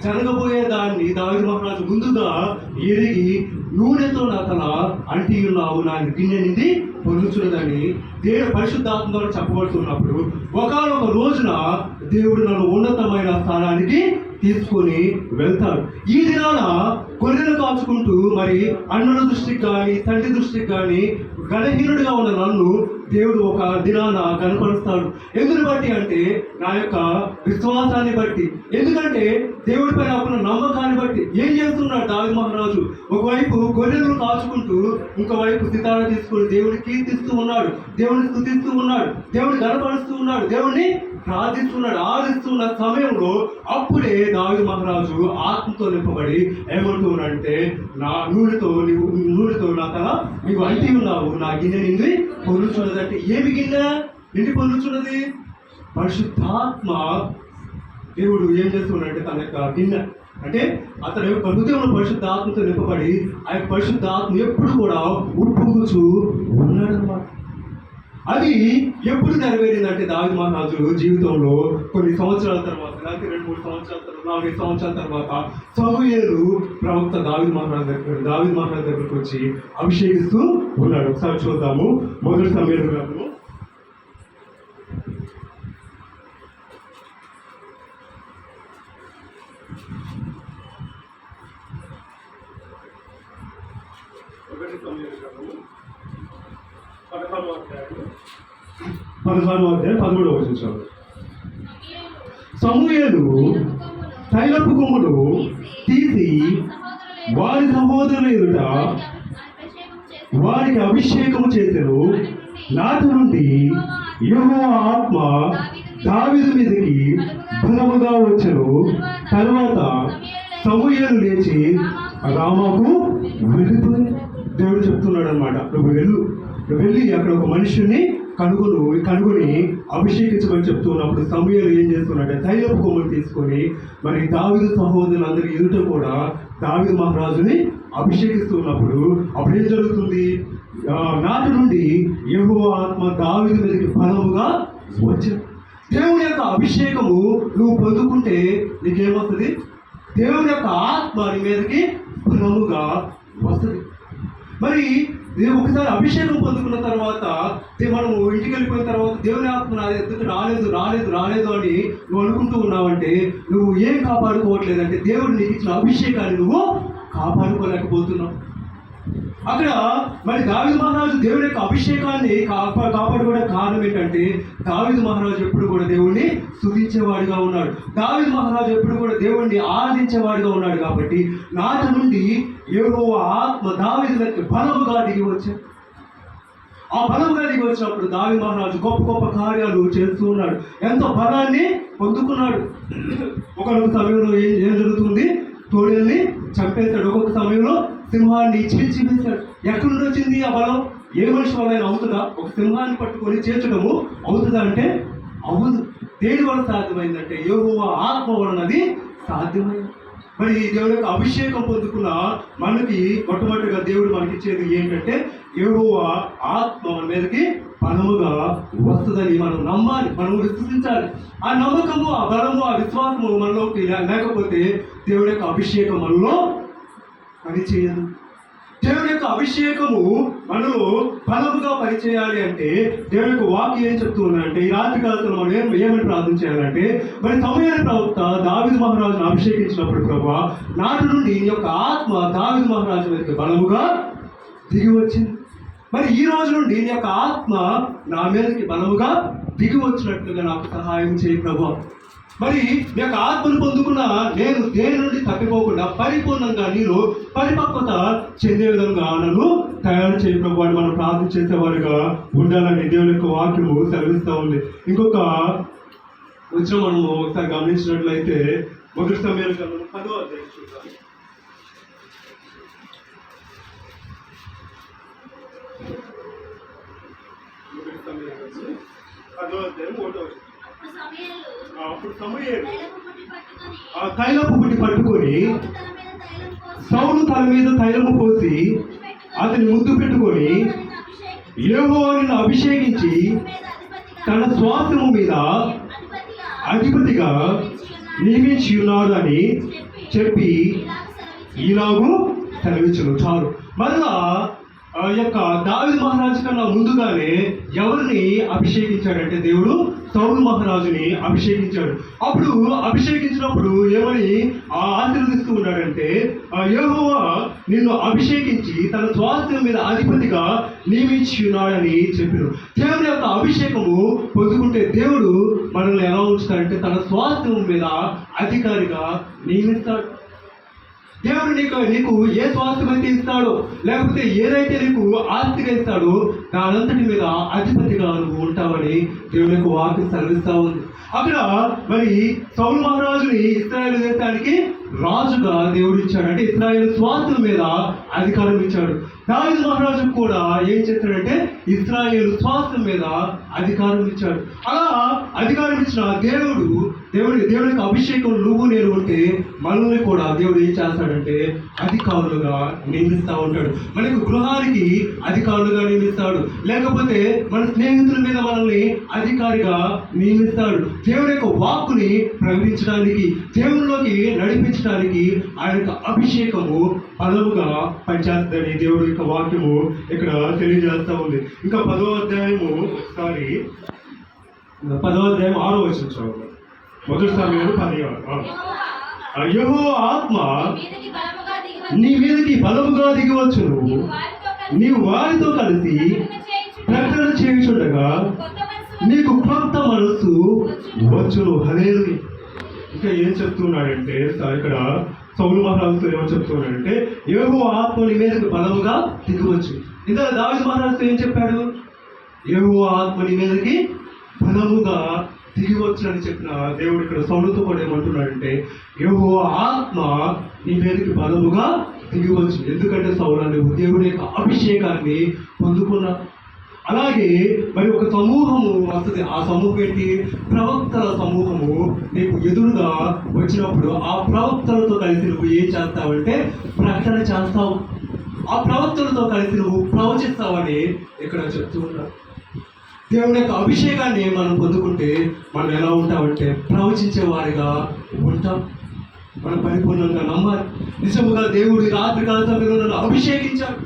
జరగబోయే దాన్ని దావీదు మహారాజు ముందుగా ఎరిగి నూనెతో నా తల అంటి ఉన్నావు, నా గిన్నె నిండి పొందుచున్నదని దేవుడు పరిశుద్ధాత్మ ద్వారా చెప్పబడుతున్నప్పుడు ఒకనొక రోజున దేవుడు నన్ను ఉన్నతమైన స్థానానికి తీసుకొని వెళ్తాడు. ఈ దినాన గొర్రెలు కాచుకుంటూ మరి అన్నుల దృష్టికి కానీ తండ్రి దృష్టికి కానీ గణహీనుడిగా ఉన్న నన్ను దేవుడు ఒక దినాన కనపరుస్తాడు. ఎందుని బట్టి అంటే నా యొక్క విశ్వాసాన్ని బట్టి, ఎందుకంటే దేవుడిపై నాకున్న నమ్మకాన్ని బట్టి. ఏం చేస్తున్నాడు దావీదు మహారాజు? ఒకవైపు గొర్రెలను కాచుకుంటూ ఇంకోవైపు సితారా తీసుకుని దేవుడిని కీర్తిస్తూ ఉన్నాడు, దేవుడిని స్తుతిస్తూ ఉన్నాడు, దేవుడిని గనపరుస్తూ ఉన్నాడు, దేవుడిని ప్రార్థిస్తున్నాడు. ఆదిస్తున్న సమయంలో అప్పుడే దావీదు మహారాజు ఆత్మతో నింపబడి ఏమంటూ ఉన్నాడంటే, నా నూనెతో నా తల నీవు అంటి ఉన్నావు, నా గిన్నె నిండి పొందుచున్నది. అంటే ఏమి గిన్నె నిండి పొందుచున్నది? పరిశుద్ధాత్మ. దేవుడు ఏం చేస్తున్నాడంటే తన యొక్క గిన్నె అంటే అతని యొక్క హృదయంలో పరిశుద్ధాత్మతో నింపబడి ఆ యొక్క పరిశుద్ధాత్మ ఎప్పుడు కూడా ఉప్పొంగుచూ ఉన్నాడనమాట. అది ఎప్పుడు నెరవేరిందంటే దావీదు మహారాజు జీవితంలో కొన్ని సంవత్సరాల తర్వాత, లేకపోతే 2-3 సంవత్సరాల తర్వాత, 4-5 సంవత్సరాల తర్వాత సమూయేలు ప్రవక్త దావీదు మహారాజు దగ్గరకు వచ్చి అభిషేకిస్తూ ఉన్నాడు. ఒకసారి చూద్దాము. మొదటి సమూయేలు గ్రంథము 16వ అధ్యాయం 13వ వచనం. సమూయేలు తైలపు కొమ్ములు తీసి వారి సహోదరుల ఎదుట వారికి అభిషేకము చేసెను. నాటి నుండి యెహోవా ఆత్మ దావీదు మీదకి బలముగా వచ్చెను. తరువాత సమూయేలు లేచి రామాకు వెళ్ళిపోయి దేవుడు చెప్తున్నాడు అనమాట, నువ్వు వెళ్ళి అక్కడ ఒక మనుషుని కనుగొని అభిషేకించమని చెప్తున్నప్పుడు సమూయేలు ఏం చేస్తున్నాడంటే తైలపు కొమ్ములు తీసుకొని మరి దావీదు సహోదరులందరి ఎదుట కూడా దావీదు మహారాజుని అభిషేకిస్తున్నప్పుడు అప్పుడు ఏం జరుగుతుంది? నాటి నుండి యెహోవా ఆత్మ దావీదు మీదకి బలముగా వచ్చింది. దేవుని యొక్క అభిషేకము నువ్వు పొందుకుంటే నీకేమవుతుంది? దేవుని యొక్క ఆత్మ నీ మీదకి బలముగా వస్తుంది. మరి ఒకసారి అభిషేకం పొందుకున్న తర్వాత మనము ఇంటికి వెళ్ళిపోయిన తర్వాత దేవుని ఆత్మ నా ఎదుగు రాలేదు అని నువ్వు అనుకుంటూ ఉన్నావంటే నువ్వు ఏం కాపాడుకోవట్లేదంటే దేవుడు నీకు ఇచ్చిన అభిషేకాన్ని నువ్వు కాపాడుకోలేకపోతున్నావు. అక్కడ మరి దావీదు మహారాజు దేవుని యొక్క అభిషేకాన్ని కాపాడుకోవడానికి కారణం ఏంటంటే దావీదు మహారాజు ఎప్పుడు కూడా దేవుణ్ణి స్తుతించేవాడిగా ఉన్నాడు. దావీదు మహారాజు ఎప్పుడు కూడా దేవుణ్ణి ఆరాధించేవాడిగా ఉన్నాడు. కాబట్టి నాటి నుండి యెహోవా ఆత్మ దావీదు మీదకి బలముగా దిగి వచ్చాడు. ఆ బలముగా దిగి వచ్చినప్పుడు దావీదు మహారాజు గొప్ప గొప్ప కార్యాలు చేస్తూ ఉన్నాడు, ఎంతో బలాన్ని పొందుకున్నాడు. ఒకనొక సమయంలో ఏం జరుగుతుంది? తోడేల్ని చంపేస్తాడు. ఒక్కొక్క సమయంలో సింహాన్ని చీల్చివేశాడు. ఎక్కడి నుండి వచ్చింది ఆ బలం? ఏ మనిషి వల్ల అవుతుందా? ఒక సింహాన్ని పట్టుకొని చేర్చడము అవుతుందా అంటే అవును. దేని వల్ల సాధ్యమైందంటే యెహోవా ఆత్మ వలనది సాధ్యమైంది. మరి దేవుడి యొక్క అభిషేకం పొందుకున్న మనకి మొట్టమొదటిగా దేవుడు మనకి ఇచ్చేది ఏంటంటే యెహోవా ఆత్మ మన మీదకి బలముగా వస్తుందని మనం నమ్మాలి, మనం విశ్వసించాలి. ఆ నమ్మకము, ఆ బలము, ఆ విశ్వాసము మనలోకి లేకపోతే దేవుడి యొక్క అభిషేకం మనలో పనిచేయదు. దేవుడి యొక్క అభిషేకము మనలో బలముగా పనిచేయాలి అంటే దేవుడి యొక్క వాక్యం ఏం చెప్తుందంటే ఈ రాత్రి కాలంలో మనం ఏమని ప్రార్థన చేయాలంటే మరి సమూయేలు ప్రవక్త దావీదు మహారాజును అభిషేకించినప్పుడు ప్రభువా నాటి నుండి ఈ యొక్క ఆత్మ దావీదు మహారాజు మీదకి బలముగా దిగి వచ్చింది. మరి ఈ రోజు నుండి నీ యొక్క ఆత్మ నా మీదకి బలముగా దిగి వచ్చినట్లుగా నాకు సహాయం చేయి ప్రభువా. మరి నీ యొక్క ఆత్మను పొందుకున్న నేను దేని నుండి తప్పిపోకుండా పరిపూర్ణంగా నీలో పరిపక్వత చెందే విధంగా నన్ను తయారు చేయ ప్రభు అని మనం ప్రార్థన చేసేవారుగా ఉండాలని దేవుని యొక్క వాక్యము సెలవిస్తూ ఉంది. ఇంకొక వచ్చిన మనము ఒకసారి గమనించినట్లయితే మొదటి సమయాలు 10వ అధ్యాయం చూద్దాం. అప్పుడు సమూయేలు తైలపు పుట్టి పట్టుకొని సౌలు తల మీద తైలము పోసి అతని ముద్దు పెట్టుకొని యెహోవాను అభిషేకించి తన స్వాస్థ్యము మీద అధిపతిగా నియమించి ఉన్నాడు అని చెప్పి ఈలాగు సెలవిచ్చును. చాలు. మరలా ఆ యొక్క దావీదు మహారాజు కన్నా ముందుగానే ఎవరిని అభిషేకించాడంటే దేవుడు సౌలు మహారాజుని అభిషేకించాడు. అప్పుడు అభిషేకించినప్పుడు ఏమని ఆశీర్వదిస్తూ ఉన్నాడంటే, యెహోవా నిన్ను అభిషేకించి తన స్వాస్థ్యం మీద అధిపతిగా నియమించి ఉన్నాడని చెప్పారు. దేవుని యొక్క అభిషేకము పొందుకుంటే దేవుడు మనల్ని ఎలా ఉంచుతాడంటే తన స్వాస్థ్యం మీద అధికారిగా నియమిస్తాడు. దేవుడు నీకు ఏ స్వాస్థ్యం అయితే ఇస్తాడో, లేకపోతే ఏదైతే నీకు ఆస్తిగా ఇస్తాడో దానంతటి మీద అధిపతిగా నువ్వు ఉంటావని దేవుని యొక్క వాక్యం సెలవిస్తా ఉంది. అక్కడ మరి సౌలు మహారాజుని ఇశ్రాయేలు దేశానికి రాజుగా దేవుడు ఇచ్చాడు. అంటే ఇశ్రాయేలు స్వాస్థ్యం మీద అధికారం ఇచ్చాడు. దావీదు మహారాజు కూడా ఏం చేస్తాడంటే ఇశ్రాయేలు స్వాస్థ్యం మీద అధికారం ఇచ్చాడు. అలా అధికారం ఇచ్చిన దేవుడి యొక్క అభిషేకం నువ్వు నేను ఉంటే మనల్ని కూడా దేవుడు ఏం చేస్తాడంటే అధికారులుగా నియమిస్తూ ఉంటాడు. మనకు గృహానికి అధికారులుగా నియమిస్తాడు, లేకపోతే మన స్నేహితుల మీద మనల్ని అధికారిగా నియమిస్తాడు. దేవుడి యొక్క వాక్కుని ప్రకటించడానికి, దేవునిలోకి నడిపించడానికి ఆయన యొక్క అభిషేకము బలముగా పనిచేస్తుందని దేవుడి యొక్క వాక్యము ఇక్కడ తెలియజేస్తా ఉంది. ఇంకా 10వ అధ్యాయము 6వ వచనం. మొదటి సమయంలో 16. యెహోవా ఆత్మ నీ మీదకి బలముగా దిగివచ్చును, నీవు వారితో కలిసి ప్రకటన చేయుచుండగా నీకు కొత్త మనస్సు వచ్చును. హల్లెలూయా. ఇంకా ఏం చెప్తున్నాడంటే ఇక్కడ సౌలు మహారాజుతో ఏమో చెప్తున్నాడంటే యెహోవా ఆత్మ నీ మీదకి బలముగా దిగివచ్చు. ఇంకా దావీదు మహారాజుతో ఏం చెప్పాడు? యెహోవా ఆత్మ నీ మీదకి బలముగా దిగివచ్చు అని చెప్పిన దేవుడు ఇక్కడ సౌలుతో కూడా ఏమంటున్నాడంటే యెహోవా ఆత్మ నీ మీదకి బలముగా దిగివచ్చు. ఎందుకంటే సౌలు నువ్వు దేవుని యొక్క అభిషేకాన్ని పొందుకున్నా. అలాగే మరి ఒక సమూహము వస్తుంది. ఆ సమూహం ఏంటి? ప్రవక్తల సమూహము నీకు ఎదురుగా వచ్చినప్పుడు ఆ ప్రవక్తలతో కలిసి నువ్వు ఏం చేస్తావంటే ప్రకటన చేస్తావు. ఆ ప్రవక్తలతో కలిసి నువ్వు ప్రవచిస్తావని ఇక్కడ చెప్తూ ఉంటావు. దేవుని యొక్క అభిషేకాన్ని మనం పొందుకుంటే మనం ఎలా ఉంటామంటే ప్రవచించే వారిగా ఉంటాం. మనం పరిపూర్ణంగా నమ్మాలి. నిజముగా దేవుడు రాత్రికాల సమయంలో నన్ను అభిషేకించాడు,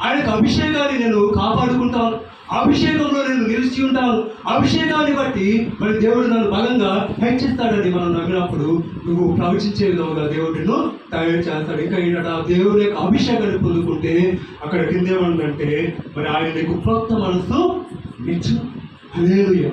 ఆయన యొక్క అభిషేకాన్ని నేను కాపాడుకుంటాను, అభిషేకంలో నేను నిలిచి ఉంటాను, అభిషేకాన్ని బట్టి మరి దేవుడు నన్ను బలంగా హెచ్చిస్తాడని మనం నమ్మినప్పుడు నువ్వు ప్రవచించే విధంగా దేవుడిని తయారు చేస్తాడు. ఇంకా ఏంటంటే దేవుని యొక్క అభిషేకాన్ని పొందుకుంటే అక్కడ కింద ఏమంటే మరి ఆయన నీకు కొత్త మనసు ఇచ్చు. హల్లెలూయా.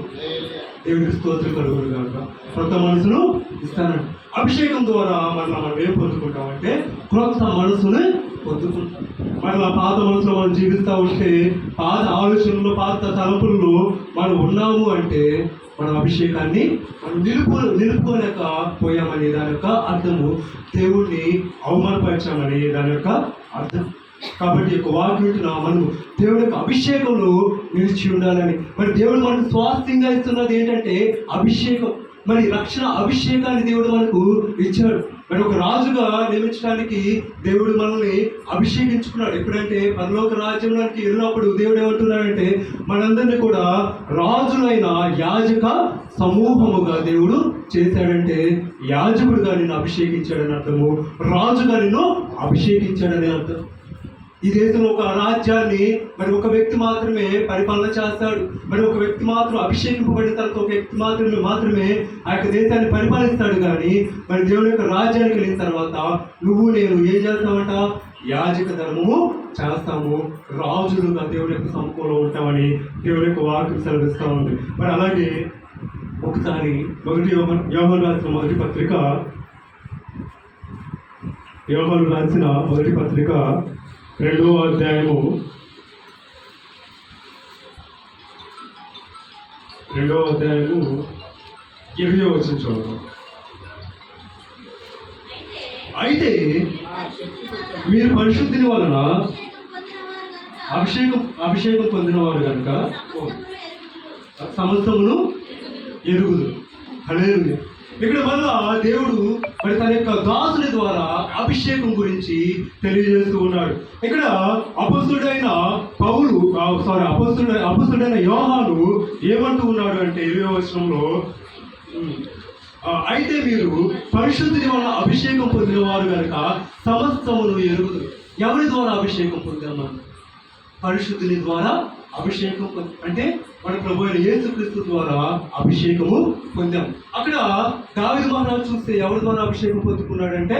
దేవుడికి స్తోత్రం కలుగును గాక. కొత్త మనసును ఇస్తానండి. అభిషేకం ద్వారా మనం ఏం పొందుకుంటామంటే క్రొత్త మనసుని పొందుకుంటాం. మళ్ళీ పాత మనసులో మనం జీవిస్తూ ఉంటే పాత ఆలోచనలు పాత తలపుల్లో మనం ఉన్నాము అంటే మన అభిషేకాన్ని మనం నిలుపుకోలేకపోయామని దాని యొక్క అర్థము, దేవుణ్ణి అవమానపరిచామని దాని యొక్క అర్థం. కాబట్టి యొక్క వాక్యం మనం దేవుడి యొక్క అభిషేకంలో నిలిచి ఉండాలని. మరి దేవుడు మనకు స్వాస్థ్యంగా ఇస్తున్నది ఏంటంటే అభిషేకం. మరి రక్షణ అభిషేకాన్ని దేవుడు మనకు ఇచ్చాడు. మరి ఒక రాజుగా నియమించడానికి దేవుడు మనల్ని అభిషేకించుకున్నాడు. ఎప్పుడంటే పరలోక రాజ్యంలోకి వెళ్ళినప్పుడు దేవుడు ఏమంటున్నాడంటే మనందరినీ కూడా రాజులైన యాజక సమూహముగా దేవుడు చేశాడంటే యాజకుడుగా నిన్ను అభిషేకించాడని అర్థము, రాజుగా నిన్ను అభిషేకించాడని అర్థం. ఈ దేశంలో ఒక రాజ్యాన్ని మరి ఒక వ్యక్తి మాత్రమే పరిపాలన చేస్తాడు. మరి ఒక వ్యక్తి మాత్రం అభిషేకింపబడిన తర్వాత ఒక వ్యక్తి మాత్రమే ఆ యొక్క దేశాన్ని పరిపాలిస్తాడు. కానీ మరి దేవుని యొక్క రాజ్యానికి వెళ్ళిన తర్వాత నువ్వు నేను ఏం చేస్తామంట? యాజక ధర్మము చేస్తాము, రాజులుగా దేవుని యొక్క సముఖంలో ఉంటామని దేవుని యొక్క వాక్యం సెలవిస్తూ ఉంది. మరి అలాగే ఒకసారి యోహాను రాసిన మొదటి పత్రిక 2వ అధ్యాయము 20వ వచనం చూడండి. అయితే మీరు పరిశుద్ధిని వలన అభిషేకం పొందిన వారు కనుక సమస్తమును ఎరుగుదు. హల్లెలూయా. ఇక్కడ వల్ల దేవుడు మరి తన యొక్క దాసుని ద్వారా అభిషేకం గురించి తెలియజేస్తూ ఉన్నాడు. ఇక్కడ అపొస్తలుడైన యోహాను ఏమంటూ ఉన్నాడు అంటే 20వ వచనంలో అయితే మీరు పరిశుద్ధుని వల్ల అభిషేకం పొందిన వారు కనుక సమస్తమును ఎరుగుదురు. ఎవరి ద్వారా అభిషేకం పొందాం మనం? పరిశుద్ధుని ద్వారా అభిషేకం అంటే మన ప్రభు అయిన యేసుక్రీస్తు ద్వారా అభిషేకము పొందాం. అక్కడ దావీదు మహారాజు చూస్తే ఎవరి ద్వారా అభిషేకం పొందుకున్నాడంటే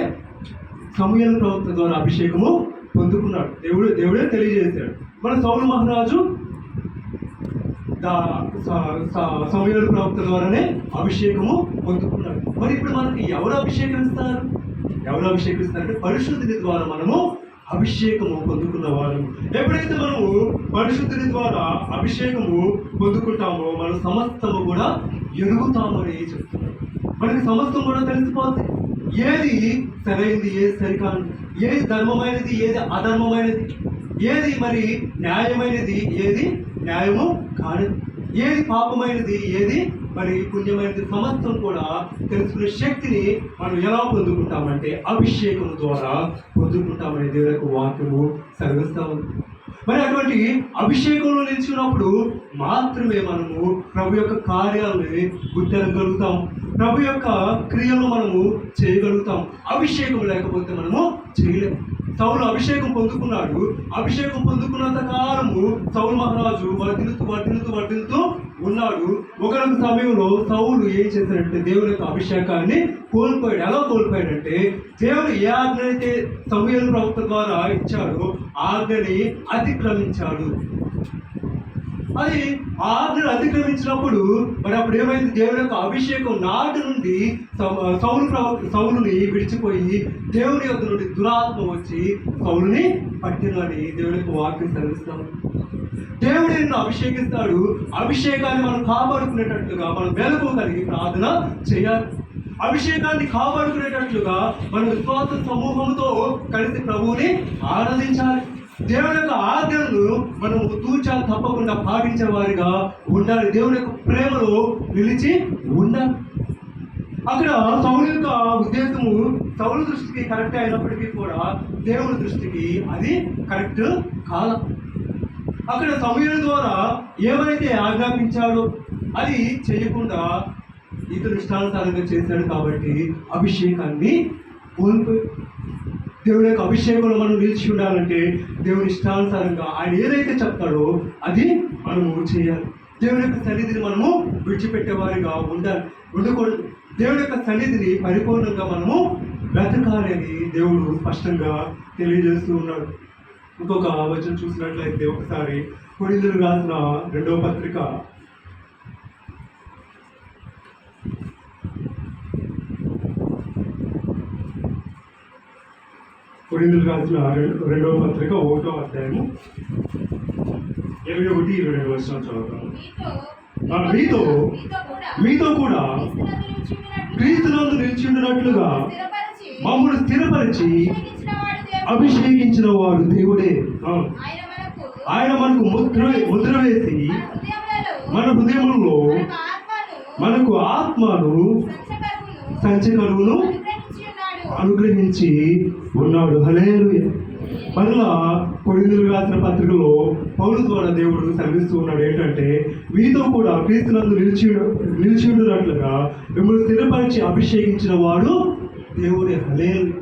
సమూయేలు ప్రవక్త ద్వారా అభిషేకము పొందుకున్నాడు. దేవుడే తెలియజేశాడు. మన సౌలు మహారాజు సమూయేలు ప్రవక్త ద్వారానే అభిషేకము పొందుకున్నాడు. మరి ఇప్పుడు మనకి ఎవరు అభిషేకిస్తారంటే పరిశుద్ధుని ద్వారా మనము అభిషేకము పొందుకున్న వారు. ఎప్పుడైతే మనము పరిశుద్ధుని ద్వారా అభిషేకము పొందుకుంటామో మన సమస్తము కూడా ఎదుగుతామని చెప్తున్నాడు. మనకి సమస్తం కూడా తెలిసిపోతుంది. ఏది సరైనది, ఏది సరికాదు, ఏది ధర్మమైనది, ఏది అధర్మమైనది, ఏది మరి న్యాయమైనది, ఏది న్యాయము కాదు, ఏది పాపమైనది, ఏది మరి పుణ్యమైనది, సమస్తం కూడా తెలుసుకునే శక్తిని మనం ఎలా పొందుకుంటామంటే అభిషేకం ద్వారా పొందుకుంటామని దేవుని యొక్క వాక్యము సెలవిస్తాము. మరి అటువంటి అభిషేకంలో నిలిచినప్పుడు మాత్రమే మనము ప్రభు యొక్క కార్యాలని గుర్తించగలుగుతాం, ప్రభు యొక్క క్రియలను మనము చేయగలుగుతాం. అభిషేకం లేకపోతే మనము చేయలేము. సౌలు అభిషేకం పొందుకున్నాడు. అభిషేకం పొందుకున్నంత కాలము సౌలు మహారాజు వర్ధిల్లుతూ ఉన్నాడు. ఒకనొక సమయంలో సౌలు ఏం చేశాడంటే దేవుని యొక్క అభిషేకాన్ని కోల్పోయాడు. ఎలా కోల్పోయాడంటే దేవుడు ఏ ఆజ్ఞ అయితే సమూయేలు ప్రవక్త ద్వారా ఇచ్చాడో ఆజ్ఞని అతిక్రమించాడు. అది ఆజ్ఞను అతిక్రమించినప్పుడు మరి అప్పుడు ఏమైంది? దేవుని యొక్క అభిషేకం నాటి నుండి సౌలుని విడిచిపోయి దేవుని యొక్క నుండి దురాత్మ వచ్చి సౌలుని పట్టిందని దేవుని యొక్క వాక్యం సెలవిస్తాము. దేవుడు నిన్ను అభిషేకిస్తాడు. అభిషేకాన్ని మనం కాపాడుకునేటట్లుగా మనం మెలకు కలిగి ప్రార్థన చేయాలి. అభిషేకాన్ని కాపాడుకునేటట్లుగా మనం విశ్వాస సమూహంతో కలిసి ప్రభువుని ఆరాధించాలి. దేవుని యొక్క ఆజ్ఞలను మనము తూచా తప్పకుండా పాటించే వారిగా ఉండాలి. దేవుని యొక్క ప్రేమలో నిలిచి ఉండాలి. అక్కడ సౌలు యొక్క ఉద్దేశము సౌలు దృష్టికి కరెక్ట్ అయినప్పటికీ కూడా దేవుని దృష్టికి అది కరెక్ట్ కాదు. అక్కడ సమూయేలు ద్వారా ఏమైతే ఆజ్ఞాపించాడో అది చేయకుండా ఇతను ఇష్టానుసారంగా చేశాడు కాబట్టి అభిషేకాన్ని కోల్పోయి. దేవుని యొక్క అభిషేకంలో మనం నిలిచి ఉండాలంటే దేవుని ఇష్టానుసారంగా ఆయన ఏదైతే చెప్తాడో అది మనము చేయాలి. దేవుని యొక్క సన్నిధిని మనము విడిచిపెట్టేవారిగా ఉండకూడదు. దేవుని యొక్క సన్నిధిని పరిపూర్ణంగా మనము బ్రతకాలి అని దేవుడు స్పష్టంగా తెలియజేస్తూ ఉన్నాడు. ఇంకొక వచనం చూసినట్లయితే ఒకసారి కొరింథీయులకు రాసిన 2వ పత్రిక 1వ పత్రిక 1వ అధ్యాయము 21-22 వచనం చదువుతాము. మీతో కూడా క్రీస్తునందు నిలిచి ఉండినట్లుగా మమ్మల్ని స్థిరపరిచి అభిషేకించిన వాడు దేవుడే. ఆయన మనకు ముద్ర వేసి మన హృదయంలో మనకు ఆత్మను సంచకరువును అనుగ్రహించి ఉన్నాడు. హల్లెలూయా. మరలా కొరింథీయులకు రాసిన పత్రికలో పౌలు ద్వారా దేవుడు సెలవిస్తూ ఉన్నాడు ఏంటంటే మీతో కూడా క్రీస్తునందు నిలిచి ఉండినట్లుగా మిమ్మల్ని స్థిరపరిచి అభిషేకించిన వాడు దేవుడే. హల్లెలూయా.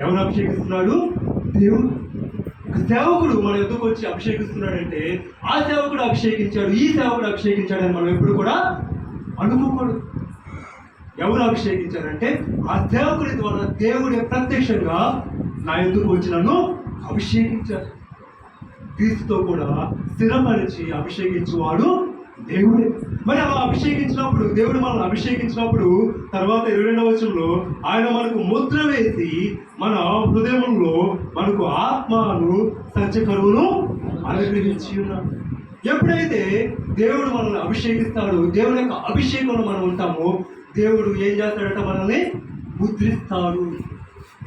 ఎవరు అభిషేకిస్తున్నాడు? దేవుడు. ఒక సేవకుడు మన ఎదుకు వచ్చి అభిషేకిస్తున్నాడంటే ఆ సేవకుడు అభిషేకించాడు, ఈ సేవకుడు అభిషేకించాడని మనం ఎప్పుడు కూడా అనుకోకూడదు. ఎవరు అభిషేకించారంటే ఆ సేవకుడి ద్వారా దేవుడే ప్రత్యక్షంగా నా ఎదుకు వచ్చి నన్ను అభిషేకించారు. క్రీస్తుతో కూడా స్థిరపరిచి అభిషేకించేవాడు దేవుడే. మరి అలా అభిషేకించినప్పుడు దేవుడు మనల్ని అభిషేకించినప్పుడు తర్వాత 22వ వచనంలో ఆయన మనకు ముద్ర వేసి మన హృదయంలో మనకు ఆత్మను సంచకరువును అనుగ్రహించి ఉన్నాడు. ఎప్పుడైతే దేవుడు మనల్ని అభిషేకిస్తాడో దేవుని యొక్క అభిషేకంలో మనం ఉంటామో దేవుడు ఏం చేస్తాడంట? మనల్ని ముద్రిస్తాడు.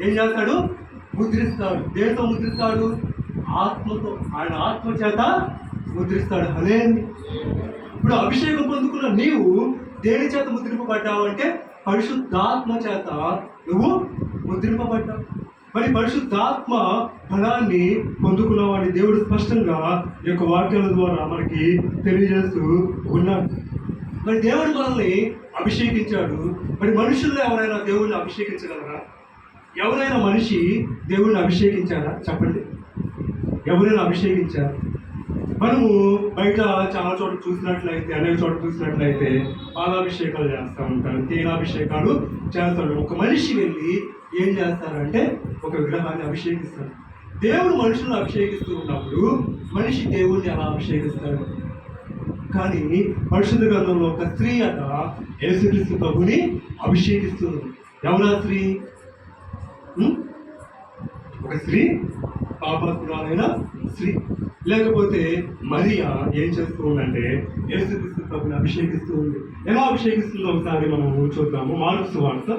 ఏం చేస్తాడు? ముద్రిస్తాడు. దేనితో ముద్రిస్తాడు? ఆత్మతో. ఆయన ఆత్మ చేత ముద్రిస్తాడు. హల్లెలూయా. ఇప్పుడు అభిషేకం పొందుకున్న నీవు దేని చేత ముద్రింపబడ్డావు అంటే పరిశుద్ధాత్మ చేత నువ్వు ముద్రింపబడ్డావు. మరి పరిశుద్ధాత్మ ఫలాన్ని పొందుకున్నావని దేవుడు స్పష్టంగా ఈ యొక్క వాక్యాల ద్వారా మనకి తెలియజేస్తూ ఉన్నాడు. మరి దేవుడు మనల్ని అభిషేకించాడు. మరి మనుషుల్లో ఎవరైనా దేవుడిని అభిషేకించగలరా? ఎవరైనా మనిషి దేవుడిని అభిషేకించారా? చెప్పండి, ఎవరైనా అభిషేకించారు? మనము బయట చాలా చోట్ల చూసినట్లయితే, అనేక చోట్ల చూసినట్లయితే పాలాభిషేకాలు చేస్తూ ఉంటారు, తేనాభిషేకాలు చేస్తాడు. ఒక మనిషి వెళ్ళి ఏం చేస్తారంటే ఒక విగ్రహాన్ని అభిషేకిస్తాడు. దేవుడు మనుషులను అభిషేకిస్తూ ఉన్నప్పుడు మనిషి దేవుడిని ఎలా అభిషేకిస్తాడు? కానీ పరిశుద్ధ గ్రంథంలో ఒక స్త్రీ అట యేసుక్రీస్తు ప్రభుని అభిషేకిస్తుంది. ఎవరా స్త్రీ? ఒక స్త్రీ, పాపాత్మురాలైన స్త్రీ. లేకపోతే మరియా ఏం చేస్తూ ఉందంటే యేసుక్రీస్తు ప్రభుని అభిషేకిస్తూ ఉంది. ఎలా అభిషేకిస్తుందో ఒకసారి మనం చూద్దాము. మార్కు సువార్త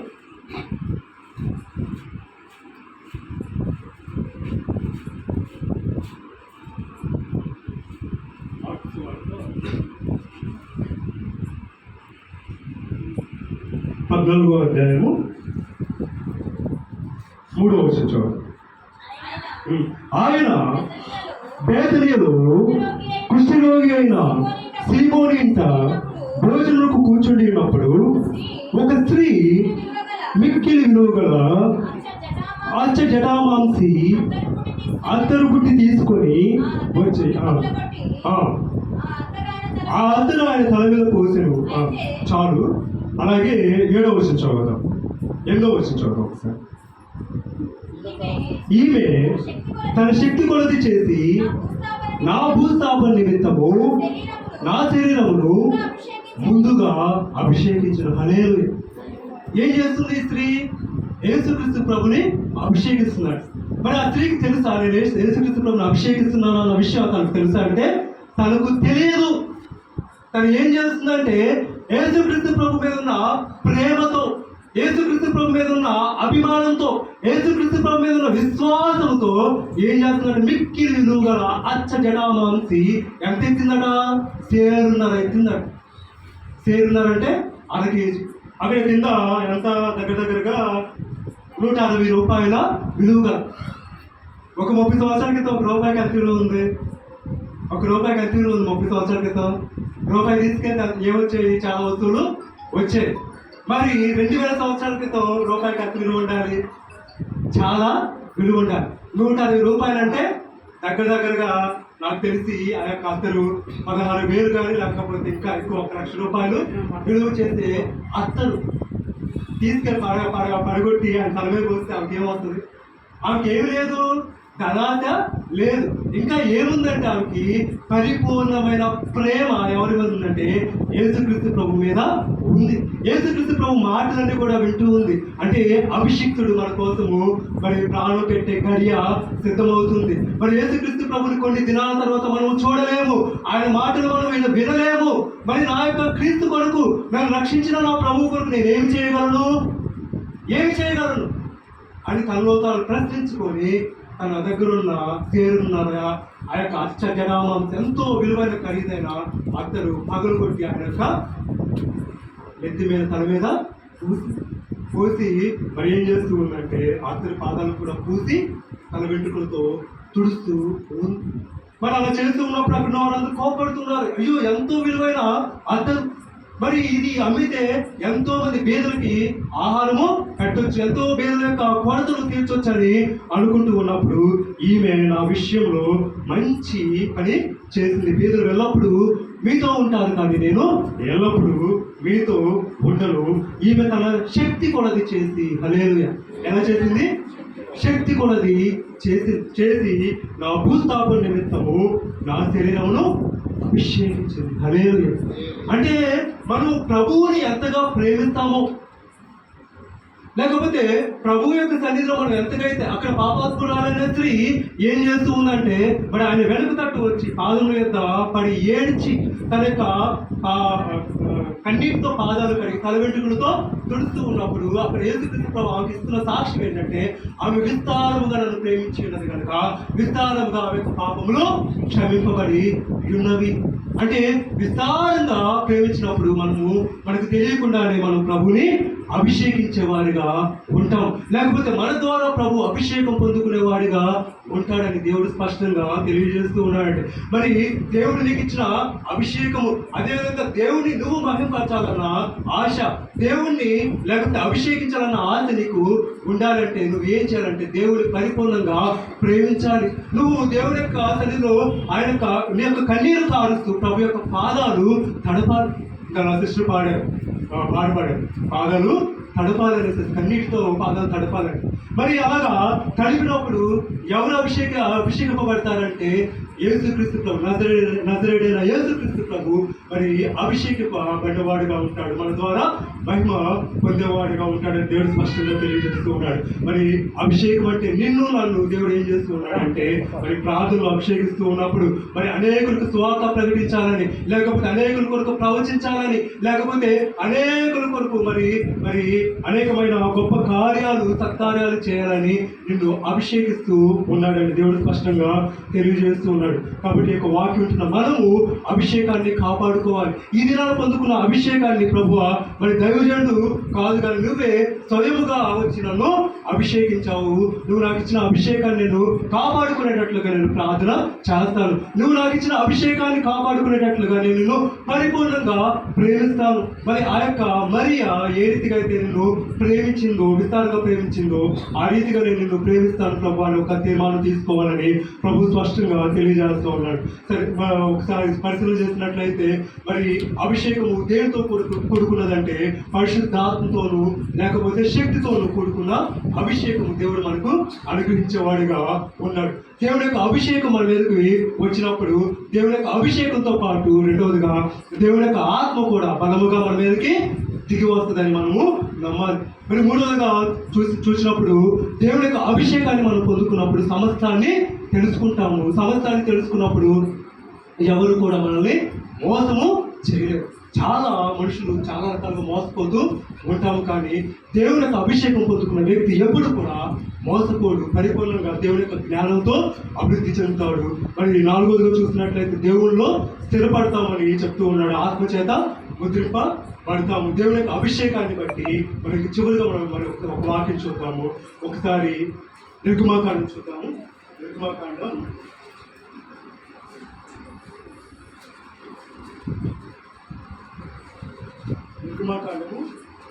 14వ అధ్యాయము 3వ వచనం చూడండి. ఆయన బేతనియలో కుష్ఠరోగి అయిన సీమోని ఇంట భోజనములకు కూర్చుండి ఉన్నప్పుడు ఒక స్త్రీ మిక్కిలి విలువ గల అచ్చ జటామాంసి అత్తరు బుట్టి తీసుకొని వచ్చి ఆ అత్తరు ఆయన తల మీద పోసాను. చాలు. అలాగే 7వ వచనం చదువుదాం. 8వ వచనం చదువుదాం ఒకసారి. ఈమె తన శక్తి కొలది చేసి నా భూస్థాపన నిమిత్తము నా శరీరమును ముందుగా అభిషేకించిన. హల్లెలూయా. ఏం చేస్తుంది ఈ స్త్రీ? యేసుక్రీస్తు ప్రభుని అభిషేకిస్తున్నాడు. మరి ఆ స్త్రీకి తెలుసా నేను యేసుక్రీస్తు ప్రభుని అభిషేకిస్తున్నాను అన్న విషయం తనకు తెలుసా అంటే తనకు తెలియదు. తను ఏం చేస్తుందంటే యేసుక్రీస్తు ప్రభు మీద ఉన్న ప్రేమతో, యేసుక్రీస్తు ప్రభు మీద ఉన్న అభిమానంతో, యేసుక్రీస్తు ప్రభు మీద ఉన్న విశ్వాసంతో ఏం చేస్తుందంటే మిక్కిలి విలువ గల అచ్చ జటామాంసి ఎంత ఎత్తిందట? 1.5 ఎత్తిందట. 1.5 అర కేజీ. అక్కడ కింద ఎంత దగ్గరగా 160 రూపాయల విలువ గల. ఒక 30 సంవత్సరాల క్రితం ₹1 ఎంత విలువ ఉంది? ₹1 ఎంత విలువ ఉంది? 30 సంవత్సరాల క్రితం ₹1 తీసుకెళ్తే ఏమొచ్చాయి? చాలా వస్తువులు వచ్చాయి. మరి 2000 సంవత్సరాల క్రితం ₹1 ఎంత విలువ ఉండాలి? చాలా విలువ ఉండాలి. 160 రూపాయలు అంటే దగ్గరగా నాకు తెలిసి ఆ యొక్క అత్తరు 16,000 కానీ లేకపోతే ఇంకా ఎక్కువ 1,00,000 రూపాయలు విలువ చేస్తే అత్తరు తీసుకెళ్ళి పడగొట్టి ఆయన తల మీద పోస్తే ఆమెకి ఏమవుతుంది? ఆమెకి ఏమి లేదు, ధనాశ లేదు. ఇంకా ఏముందంటే ఆమెకి పరిపూర్ణమైన ప్రేమ ఎవరి మీద ఉందంటే యేసుక్రీస్తు ప్రభు మీద ఉంది. యేసుక్రీస్తు ప్రభు మాటలన్నీ కూడా వింటూ ఉంది. అంటే అభిషిక్తుడు మన కోసము మరి ప్రాణం పెట్టే గడియ సిద్ధమవుతుంది. మరి యేసుక్రీస్తు ప్రభుని కొన్ని దినాల తర్వాత మనం చూడలేము, ఆయన మాటలు మనం వినలేము. మరి నా యొక్క క్రీస్తు కొరకు నన్ను రక్షించిన నా ప్రభు కొరకు నేనేమి చేయగలను అని తనలో తాను ప్రశ్నించుకొని తన దగ్గరున్న పేరున్నారా ఆ యొక్క అచ్చ జనామాంస ఎంతో విలువైన ఖరీదైన అత్తరు పగలు కొట్టి ఆయన యొక్క ఎత్తి మీద తన మీద పూసి మరి ఏం చేస్తూ ఉందంటే అత్తరు పాదాలు కూడా పూసి తన వెంట్రుకలతో తుడుస్తూ ఉంది. మరి అలా చేస్తూ ఉన్నప్పుడు అక్కడ వారందరూ కోపడుతున్నారు. అయ్యో ఎంతో విలువైన అత్తరు, మరి ఇది అమ్మితే ఎంతో మంది పేదలకి ఆహారము పెట్టొచ్చు, ఎంతో పేదల యొక్క కొరతలు తీర్చొచ్చు అని అనుకుంటూ ఉన్నప్పుడు ఈమె నా విషయంలో మంచి పని చేసింది. పేదలు ఎల్లప్పుడూ మీతో ఉంటారు కానీ నేను ఎల్లప్పుడూ మీతో ఉండను. ఈమె తన శక్తి కొలది చేసి, హల్లెలూయా, ఎలా చేసింది? శక్తి కొలది చేసి నా భూస్థాపన నిమిత్తము నా శరీరమును అభిషేకించింది. హల్లెలూయా. అంటే మనం ప్రభువుని ఎంతగా ప్రేమిస్తామో, లేకపోతే ప్రభు యొక్క సన్నిధిలో మనం ఎంతకైతే అక్కడ పాపాత్మురాలైన స్త్రీ ఏం చేస్తూ ఉందంటే మరి ఆయన వెనుక తట్టు వచ్చి పాదముల యొక్క పడి ఏడ్చి తన యొక్క కన్నీటితో పాదాలు కడిగి తల వెంట్రుకలతో తుడుస్తూ ఉన్నప్పుడు అక్కడ యేసుక్రీస్తు ప్రభు ఆమెకి ఇస్తున్న సాక్ష్యం ఏంటంటే ఆమె విస్తారముగా నన్ను ప్రేమించి ఉన్నది కనుక విస్తారముగా ఆమె యొక్క పాపములు క్షమింపబడి ఉన్నవి. అంటే విస్తారంగా ప్రేమించినప్పుడు మనకు తెలియకుండానే మనం ప్రభుని అభిషేకించేవారిగా ఉంటాం, లేకపోతే మన ద్వారా ప్రభు అభిషేకం పొందుకునేవాడిగా ఉంటాడని దేవుడు స్పష్టంగా తెలియజేస్తూ ఉన్నాడు. మరి దేవుడు నీకు ఇచ్చిన అభిషేకము, అదేవిధంగా దేవుని నువ్వు మహిమపరచాలన్న ఆశ, దేవుణ్ణి లేకపోతే అభిషేకించాలన్న ఆశ నీకు ఉండాలంటే నువ్వు ఏం చేయాలంటే దేవుడిని పరిపూర్ణంగా ప్రేమించాలి. నువ్వు దేవుని యొక్క సన్నిధిలో ఆయన నీ యొక్క కన్నీరు కారుస్తూ ప్రభు యొక్క పాదాలు తడపాలి. ఇంకా నా శిష్యులు పాడారు పాదాలు తడపాలని, కన్నీటితో పాదాలు తడపాలని. మరి అలాగా తడిపినప్పుడు ఎవరు అభిషేకింపబడతారంటే యేసుక్రీస్తు ప్రభు, నజరేయుడైన యేసుక్రీస్తు ప్రభు మరి అభిషేకింపబడ్డవాడుగా ఉంటాడు, మన ద్వారా మహిమ పొందేవాడుగా ఉంటాడని దేవుడు స్పష్టంగా తెలియజేస్తూ ఉన్నాడు. మరి అభిషేకం అంటే నిన్ను నన్ను దేవుడు ఏం చేస్తూ ఉన్నాడు అంటే మరి ప్రార్థనలు అభిషేకిస్తూ ఉన్నప్పుడు మరి అనేకులకు సువార్త ప్రకటించాలని, లేకపోతే అనేకుల కొరకు ప్రవచించాలని, లేకపోతే అనేకుల కొరకు మరి మరి అనేకమైన గొప్ప కార్యాలు సత్కార్యాలు చేయాలని నిన్ను అభిషేకిస్తూ ఉన్నాడని దేవుడు స్పష్టంగా తెలియజేస్తూ ఉన్నాడు. కాబట్టి యొక్క వాక్యం ఉంటున్న మనము అభిషేకాన్ని కాపాడుకోవాలి. ఈ దినాలు పొందుకున్న అభిషేకాన్ని ప్రభువా మరి దైవజనుడు కాదు కానీ నువ్వే స్వయముగా వచ్చి నన్ను అభిషేకించావు, నువ్వు నాకు ఇచ్చిన అభిషేకాన్ని నేను కాపాడుకునేటట్లుగా నేను ప్రార్థన చేస్తాను, నువ్వు నాకు ఇచ్చిన అభిషేకాన్ని కాపాడుకునేటట్లుగా నేను నిన్ను పరిపూర్ణంగా ప్రేమిస్తాను. మరి ఆ యొక్క మరియా ఏ రీతిగా అయితే నిన్ను ప్రేమించిందో, విస్తారంగా ప్రేమించిందో ఆ రీతిగా నేను నిన్ను ప్రేమిస్తాను ప్రభు అని ఒక తీర్మానం తీసుకోవాలని ప్రభు స్పష్టంగా తెలియజేస్తూ ఉన్నాడు. సరే, ఒకసారి పరిశీలన చేసినట్లయితే మరి అభిషేకము దేనితో కూడుకున్నదంటే పరిశుద్ధాత్మతోనూ లేకపోతే శక్తితోనూ కూడుకున్న అభిషేకము దేవుడు మనకు అనుగ్రహించేవాడిగా ఉన్నాడు. దేవుని యొక్క అభిషేకం మన మీదకి వచ్చినప్పుడు దేవుని యొక్క అభిషేకంతో పాటు రెండవదిగా దేవుని యొక్క ఆత్మ కూడా బలముగా మన మీదకి దిగి వస్తుందని మనము నమ్మాలి. మరి మూడవదిగా చూసినప్పుడు దేవుని యొక్క అభిషేకాన్ని మనం పొందుకున్నప్పుడు సమస్తాన్ని తెలుసుకుంటాము. సమస్తాన్ని తెలుసుకున్నప్పుడు ఎవరు కూడా మనల్ని మోసము చేయలేరు. చాలా మనుషులు చాలా రకాలుగా మోసపోతూ ఉంటాము, కానీ దేవుని యొక్క అభిషేకం పొందుకున్న వ్యక్తి ఎప్పుడు కూడా మోసపోడు, పరిపూర్ణంగా దేవుని యొక్క జ్ఞానంతో అభివృద్ధి చెందుతాడు. మరి నాలుగోదిగా చూసినట్లయితే దేవుళ్ళలో స్థిరపడతామని చెప్తూ ఉన్నాడు. ఆత్మచేత ముద్రింపబడతాము. దేవుని యొక్క అభిషేకాన్ని బట్టి మనకి చివరిగా మనం ఒక వాక్యం చూద్దాము. ఒకసారి నిర్గమాకాండం చూద్దాము. నిర్గమాకాండం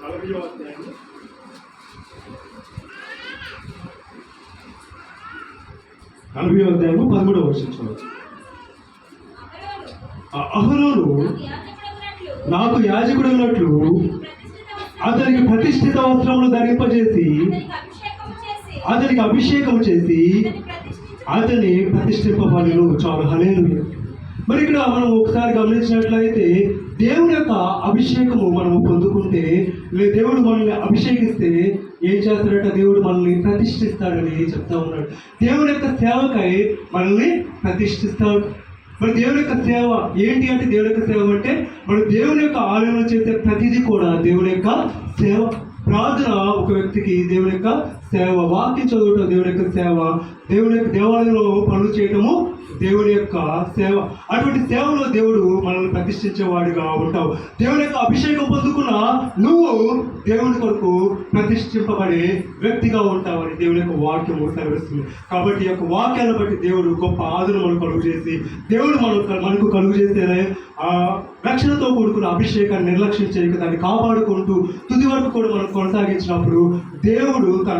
40వ అధ్యాయము 13వ వచనం చూడవచ్చు. అహరోను నాకు యాజకుడు అన్నట్లు అతనికి ప్రతిష్ఠిత వస్త్రములు ధరింపజేసి అతనికి అభిషేకం చేసి అతని ప్రతిష్ఠింపబడెను. చాలా హల్లెలూయా. మరి ఇక్కడ మనం ఒకసారి గమనించినట్లయితే దేవుని యొక్క అభిషేకము మనము పొందుకుంటే, దేవుడు మనల్ని అభిషేకిస్తే ఏం చేస్తాడట? దేవుడు మనల్ని ప్రతిష్ఠిస్తాడని చెప్తా ఉన్నాడు. దేవుని యొక్క సేవకై మనల్ని ప్రతిష్ఠిస్తాడు. మరి దేవుని యొక్క సేవ ఏంటి అంటే, దేవుని యొక్క సేవ అంటే మనం దేవుని యొక్క ఆలయంలో చేసే ప్రతిదీ కూడా దేవుని యొక్క సేవ. ప్రార్థన ఒక వ్యక్తికి దేవుని యొక్క సేవ, వాక్యం చదవటం దేవుని యొక్క సేవ, దేవుని యొక్క దేవాలయంలో పనులు చేయటము దేవుని యొక్క సేవ. అటువంటి సేవలో దేవుడు మనల్ని ప్రతిష్ఠించేవాడిగా ఉంటావు. దేవుని యొక్క అభిషేకం పొందుకున్న నువ్వు దేవుని కొరకు ప్రతిష్ఠింపబడే వ్యక్తిగా ఉంటావని దేవుని యొక్క వాక్యము సెలవిస్తుంది. కాబట్టి ఈ యొక్క వాక్యాలను బట్టి దేవుడు గొప్ప ఆదరణ మనకు కలుగు చేసి, దేవుడు మనకు కలుగు చేసే ఆ రక్షణతో కూడుకున్న అభిషేకాన్ని నిర్లక్ష్యం చేయక దాన్ని కాపాడుకుంటూ తుది వరకు కూడా మనం కొనసాగించినప్పుడు దేవుడు తన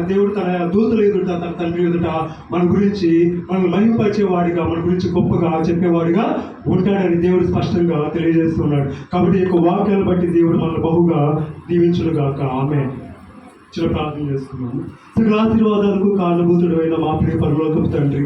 దూతల ఎదుట, తన తండ్రి ఎదుట మన గురించి మనం మహిమపరిచేవాడిగా, మన గురించి గొప్పగా చెప్పేవాడిగా ఉంటాడని దేవుడు స్పష్టంగా తెలియజేస్తున్నాడు. కాబట్టి ఈ యొక్క వాక్యాలను బట్టి దేవుడు మనల్ని బహుగా దీవించునుగాక. ఆమేన్. చిన్న ప్రార్థన చేసుకున్నాము. సకల ఆశీర్వాదాలకు కారణభూతుడు అయిన మా ప్రియ పరలోకపు తండ్రి,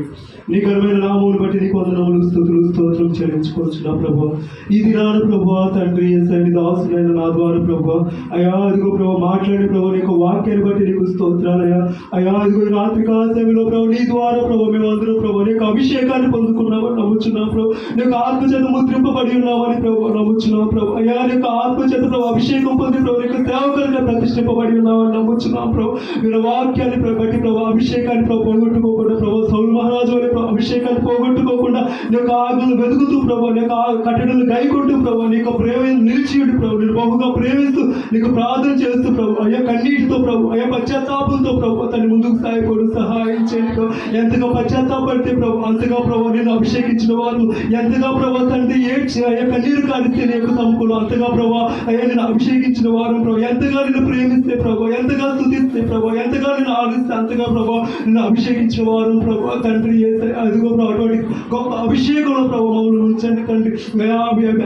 నీ ఘనమైన నామమును బట్టి నీకు వందనములు, స్తుతులు, స్తోత్రం చెల్లించుకోవచ్చున్నా ప్రభు. ఈ దినాన ప్రభు తండ్రి యేసయ్య దాసులైన నా ద్వారా ప్రభు అయా ఇదిగో ప్రభు మాట్లాడి ప్రభు నీకు వాక్యాన్ని బట్టి నీకు స్తోత్రాలయ్యా. అయా ఇదిగో రాత్రి కాల సమయంలో ప్రభు నీ ద్వారా ప్రభు మేమందరూ ప్రభు నీకు అభిషేకాన్ని పొందుకున్నామని నమ్ముచున్నాం ప్రభు. నీకు ఆత్మచేత ముద్రింపబడి ఉన్నామని ప్రభు నమ్ముచున్నాం ప్రభు. అయా నీకు ఆత్మచేత ప్రభు అభిషేకం పొంది ప్రభు నీకు సేవకులుగా ప్రతిష్ఠింపబడి ఉన్నామని నమ్ముచున్నాం వేడుకొచ్చున్నాం ప్రభు. మీరు వాక్యాన్ని బట్టి ప్రభు అభిషేకాన్ని ప్రభు పోగొట్టుకోకుండా ప్రభు సౌలు మహారాజు వలె ప్రభు అభిషేకాన్ని పోగొట్టుకోకుండా నీ యొక్క ఆజ్ఞలు వెతుకుతూ ప్రభు నీ యొక్క కట్టడలు గైకొంటూ ప్రభు నీ యొక్క ప్రేమ నిలిచియుడు ప్రభు నేను బహుగా ప్రేమిస్తూ నీకు ప్రార్థన చేస్తూ ప్రభు అయ్యా కన్నీటితో ప్రభు అయ్యా పశ్చాత్తాపంతో ప్రభు తను ముందుకు సాయపడు సహాయం చేయండి ప్రభు. ఎంతగా పశ్చాత్తాపడితే ప్రభు అంతగా ప్రభు నేను అభిషేకించిన వారు ఎంతగా ప్రభు తండ్రి ఏడ్చి అయ్యా కన్నీరు కారిస్తే నీ యొక్క సముఖంలో అంతగా ప్రభు అయ్యా నేను అభిషేకించిన వారు ప్రభు ఎంతగా నేను ప్రేమిస్తే ప్రభు ఎంతగా స్తుతిస్తే ప్రభు ఎంతగా నేను ఆలోచిస్తే అంతగా ప్రభు నిన్ను అభిషేకించిన వారు ప్రభు తండ్రి అదిగో ప్రభు అటువంటి గొప్ప అభిషేకంలో ప్రభు మమ్మల్ని ఉంచండి తండ్రి.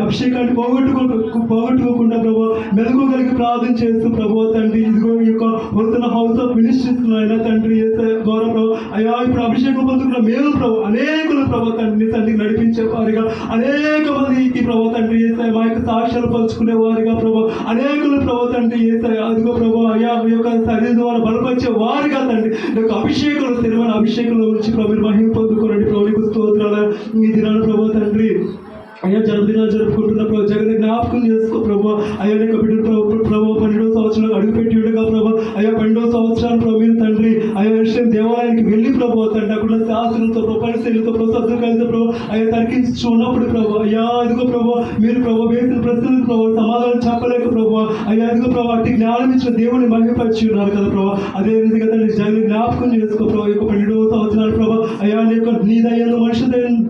అభిషేకాన్ని పోగొట్టుకోకుండా ప్రభు మెలకువగలిగి ప్రార్థన చేస్తూ ప్రభు తండ్రి ఇదిగో ఈ యొక్క వస్తున్న హౌస్ ఆఫ్ మినిస్ట్రీస్ అయినా తండ్రి గౌరవ ప్రభు అయ్యా ఇప్పుడు అభిషేకం పొందుకున్న మేలు ప్రభు అనేకులు ప్రభు తండ్రి తండ్రి నడిపించే వారిగా అనేక మందికి ప్రభు తండ్రి మా యొక్క సాక్ష్యాలు పంచుకునే వారిగా ప్రభు అనేకులు ప్రభు తండ్రి అదిగో ప్రభు అయ్యా ఈ యొక్క శరీరం ద్వారా బలపరిచే వారిగా తండ్రి ఈ యొక్క అభిషేకంలో స్థిరమైన అభిషేకంలో ఉంచి ప్రభు మీరు మహిమ పొందుకోనండి ప్రభు నీకు స్తోత్రాలు. ఈ దినాలు ప్రభు తండ్రి అయ్యా జన్మదినాలు జరుపుకుంటున్న ప్రభు జగన్ జ్ఞాపకం చేసుకో ప్రభు అయ్యా యొక్క బిడ్డలు ప్రభు 12వ సంవత్సరాలు అడుగుపెట్టి ఉండగా ప్రభు అయ్యా 12వ సంవత్సరాలు ప్రభు మీరు తండ్రి అయ్యా విషయం దేవాలయానికి వెళ్ళి ప్రభు తండ్రి అక్కడ శాస్త్రులతో పరిశీలతో ప్రసక్తులు కలిసి ప్రభు అయ్యా తరికించు ఉన్నప్పుడు ప్రభు అయ్యా అదిగో ప్రభు మీరు ప్రభు వేసిన ప్రశ్నలకు ప్రభు సమాధానం చెప్పలేక ప్రభు అయ్యా అదిగో ప్రభు అట్టి జ్ఞానం ఇచ్చిన దేవుని మహిమపరిచి ఉన్నారు కదా ప్రభు. అదే విధంగా తండ్రి జగన్ జ్ఞాపకం చేసుకో ప్రభు యొక్క 12వ సంవత్సరాలు ప్రభు అయ్యా నీ యొక్క నీ దయ్యంలో మనిషి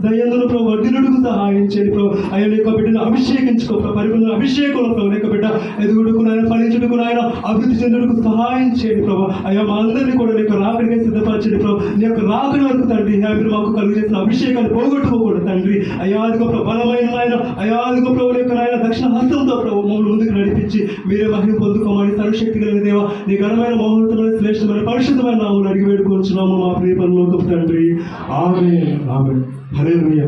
దయ్యంలో ప్రభు అడ్డునుడుకు సహాయం చేయండి ప్రభు. అయ్యా నీ యొక్క బిడ్డను అభిషేకించుకో పరిపూర్ణ అభిషేకంలో ప్రభు నీ యొక్క బిడ్డ ఎదుగుడుకు నాయన ఫలించుటకు నాయన అభివృద్ధి చెందుటకు సహాయం చేయండి ప్రభు. అయ్యా మా అందరినీ కూడా నీ యొక్క రాకడిగా సిద్ధపరచండి ప్రభు. నీ యొక్క రాకడి వరకు తండ్రి మీరు మాకు కలుగు చేసిన అభిషేకాన్ని పోగొట్టుకోకూడదు తండ్రి. అయాదిగో ప్రభు బలమైన నాయన అయాదిగో ప్రభు యొక్క నాయన దక్షిణ హస్తంతో ప్రభు మమ్మల్ని ముందుకు నడిపించి మీరే మహిమ పొందుకోమని సర్వశక్తి కలిగిన దేవ నీ ఘనమైన మహోన్నతమైన శ్రేష్టమైన పరిశుద్ధమైన నామములు అడిగి వేడుకొంచున్నాము మా ప్రియ పరలోకపు తండ్రి. ఆమేన్ ఆమేన్ హల్లెలూయా.